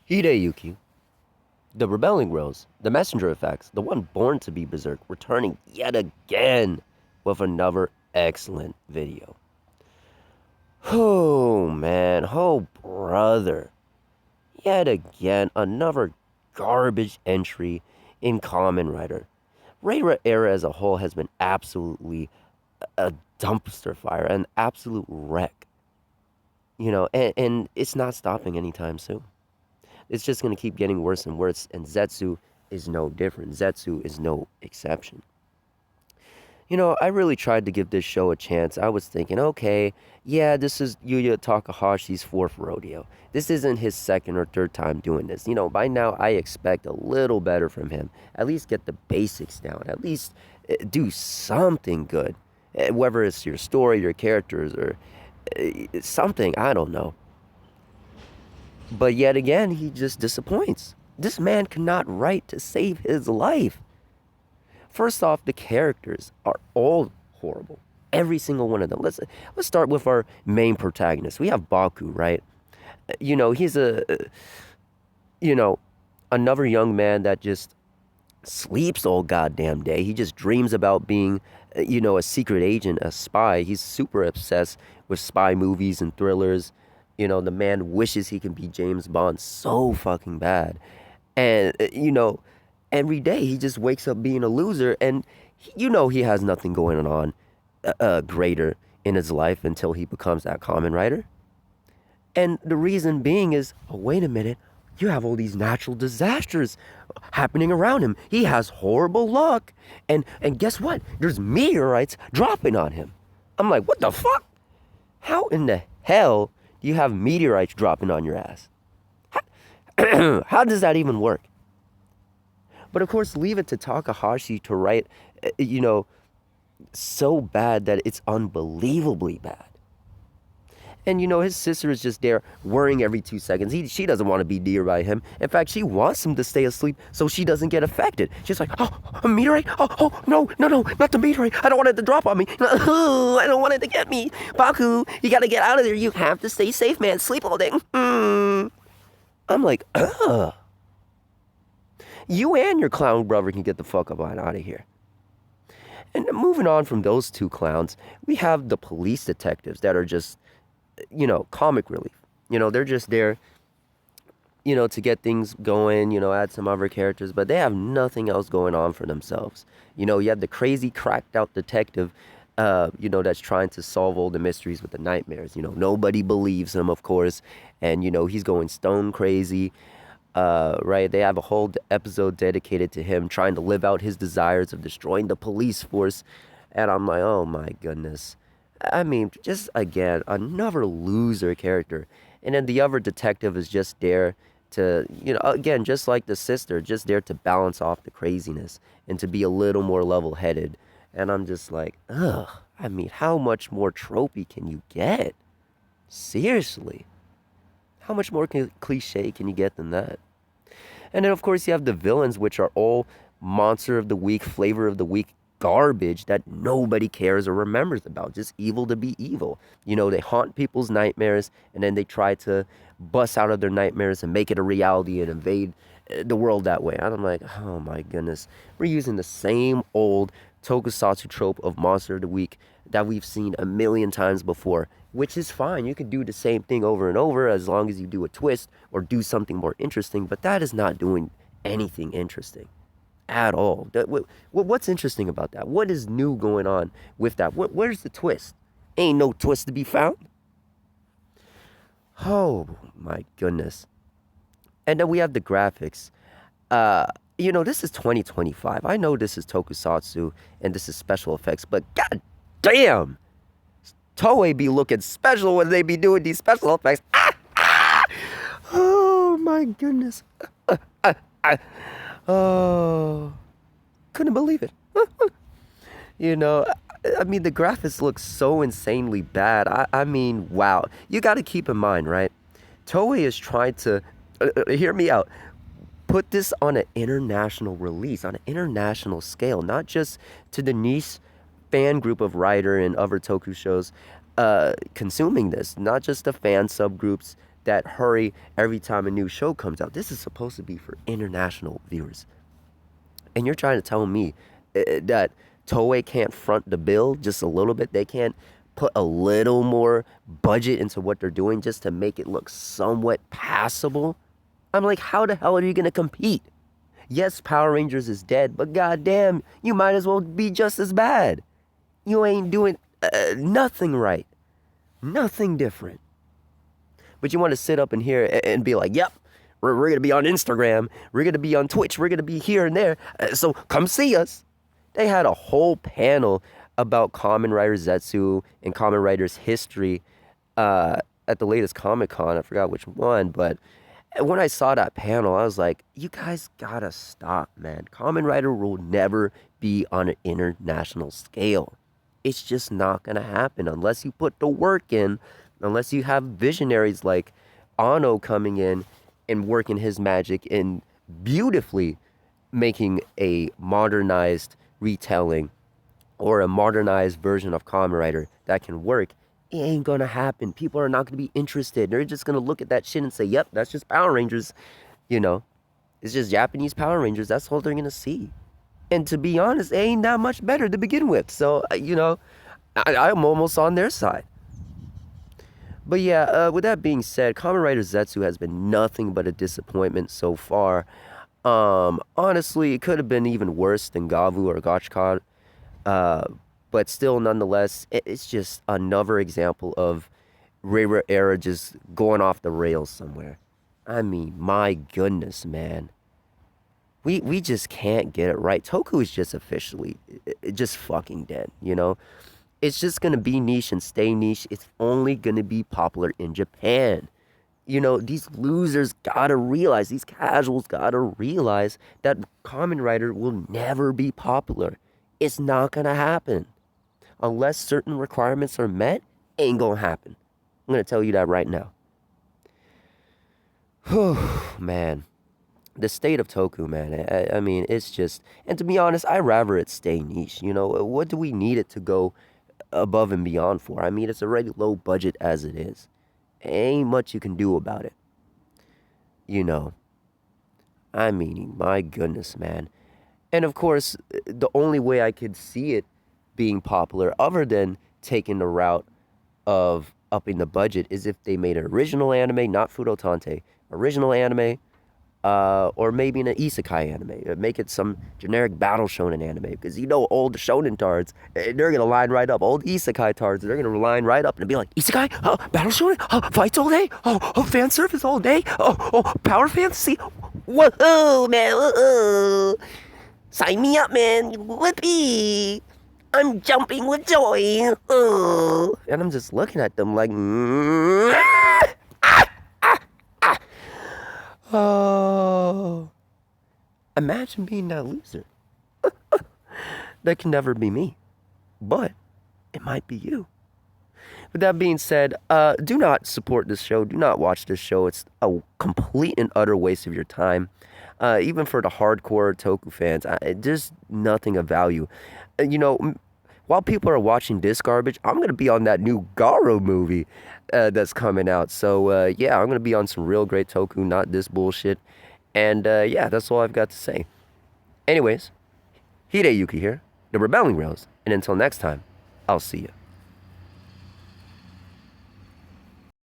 Hideyuki, the rebelling rose, the messenger effects, the one born to be berserk, returning yet again with another excellent video. Oh man, oh brother. Yet again, another garbage entry in Kamen Rider. Reiwa era as a whole has been absolutely a dumpster fire, an absolute wreck. And it's not stopping anytime soon. It's just going to keep getting worse and worse, and Zeztz is no different. Zeztz is no exception. I really tried to give this show a chance. I was thinking, okay, yeah, this is Yuya Takahashi's fourth rodeo. This isn't his second or third time doing this. By now I expect a little better from him. At least get the basics down. At least do something good. Whether it's your story, your characters, or something, I don't know. But yet again, he just disappoints. This man cannot write to save his life. First off, the characters are all horrible. Every single one of them. Let's start with our main protagonist. We have Baku, right? He's another young man that just sleeps all goddamn day. He just dreams about being, a secret agent, a spy. He's super obsessed with spy movies and thrillers. The man wishes he can be James Bond so fucking bad. And, every day he just wakes up being a loser, and he has nothing going on greater in his life until he becomes that Kamen Rider. And the reason being is, oh, wait a minute, you have all these natural disasters happening around him. He has horrible luck. And guess what? There's meteorites dropping on him. I'm like, what the fuck? How in the hell do you have meteorites dropping on your ass? How does that even work? But of course, leave it to Takahashi to write, so bad that it's unbelievably bad. And his sister is just there worrying every 2 seconds. She doesn't want to be near by him. In fact, she wants him to stay asleep so she doesn't get affected. She's like, oh, a meteorite? Oh, no, not the meteorite. I don't want it to drop on me. I don't want it to get me. Baku, you got to get out of there. You have to stay safe, man. Sleep all day. I'm like, ugh. You and your clown brother can get the fuck up out of here. And moving on from those two clowns, we have the police detectives that are just, comic relief. They're just there, to get things going, add some other characters, but they have nothing else going on for themselves. You have the crazy cracked out detective, that's trying to solve all the mysteries with the nightmares. Nobody believes him, of course, and, he's going stone crazy. Right? They have a whole episode dedicated to him trying to live out his desires of destroying the police force. And I'm like, oh my goodness. I mean, just again, another loser character. And then the other detective is just there to, again, just like the sister, just there to balance off the craziness and to be a little more level-headed. And I'm just like, ugh. I mean, how much more tropey can you get? Seriously. How much more cliche can you get than that? And then, of course, you have the villains, which are all monster of the week, flavor of the week garbage that nobody cares or remembers about. Just evil to be evil. They haunt people's nightmares, and then they try to bust out of their nightmares and make it a reality and invade the world that way. And I'm like, oh my goodness. We're using the same old tokusatsu trope of monster of the week that we've seen a million times before, which is fine. You can do the same thing over and over as long as you do a twist or do something more interesting, but that is not doing anything interesting at all. What's interesting about that? What is new going on with that? Where's the twist? Ain't no twist to be found. Oh my goodness. And then we have the graphics. This is 2025. I know this is tokusatsu and this is special effects, but god damn, Toei be looking special when they be doing these special effects. Oh my goodness. Oh, couldn't believe it. I mean, the graphics look so insanely bad. I mean, wow. You got to keep in mind, right? Toei is trying to, hear me out, put this on an international release, on an international scale, not just to the niche fan group of Rider and other toku shows consuming this, not just the fan subgroups that hurry every time a new show comes out. This is supposed to be for international viewers. And you're trying to tell me that Toei can't front the bill just a little bit? They can't put a little more budget into what they're doing just to make it look somewhat passable? I'm like, how the hell are you going to compete? Yes, Power Rangers is dead, but goddamn, you might as well be just as bad. You ain't doing nothing right. Nothing different. But you want to sit up in here and be like, yep, we're going to be on Instagram. We're going to be on Twitch. We're going to be here and there. So come see us. They had a whole panel about Kamen Rider Zeztz and Kamen Rider's history at the latest Comic-Con. I forgot which one, but when I saw that panel, I was like, you guys gotta stop, man. Kamen Rider will never be on an international scale. It's just not gonna happen unless you put the work in, unless you have visionaries like Ano coming in and working his magic and beautifully making a modernized retelling or a modernized version of Kamen Rider that can work. It ain't gonna happen. People are not gonna be interested. They're just gonna look at that shit and say, yep, that's just Power Rangers. You know, it's just Japanese Power Rangers. That's all they're gonna see. And to be honest, it ain't that much better to begin with. So, I'm almost on their side. But yeah, with that being said, Kamen Rider Zeztz has been nothing but a disappointment so far. Honestly, it could have been even worse than Gavu or Gotchkod. But still, nonetheless, it's just another example of reiwa era just going off the rails somewhere. I mean, my goodness, man. We just can't get it right. Toku is just officially just fucking dead, you know? It's just going to be niche and stay niche. It's only going to be popular in Japan. You know, these losers gotta realize, these casuals gotta realize that Kamen Rider will never be popular. It's not gonna happen. Unless certain requirements are met, ain't gonna happen. I'm gonna tell you that right now. Man. The state of Toku, man. I mean, it's just... And to be honest, I'd rather it stay niche. You know, what do we need it to go above and beyond for? I mean, it's already low budget as it is. Ain't much you can do about it. You know. I mean, my goodness, man. And of course, the only way I could see it being popular, other than taking the route of upping the budget, is if they made an original anime, not Furotante, original anime, or maybe an isekai anime. Make it some generic battle shonen anime. Because you know, old shonen tards, they're going to line right up. Old isekai tards, they're going to line right up and be like, isekai? Oh, battle shonen? Oh, fights all day? Oh, fan service all day? Oh, power fantasy? Whoa, man. Whoa. Sign me up, man. Whoopee. I'm jumping with joy. Oh. And I'm just looking at them like... Oh, imagine being that loser. That can never be me, but it might be you. With that being said, do not support this show. Do not watch this show. It's a complete and utter waste of your time. Even for the hardcore Toku fans, there's nothing of value. You know, while people are watching this garbage, I'm going to be on that new Garo movie that's coming out. So, yeah, I'm going to be on some real great Toku, not this bullshit. And, yeah, that's all I've got to say. Anyways, Hideyuki here, the Rebelling Rose. And until next time, I'll see you.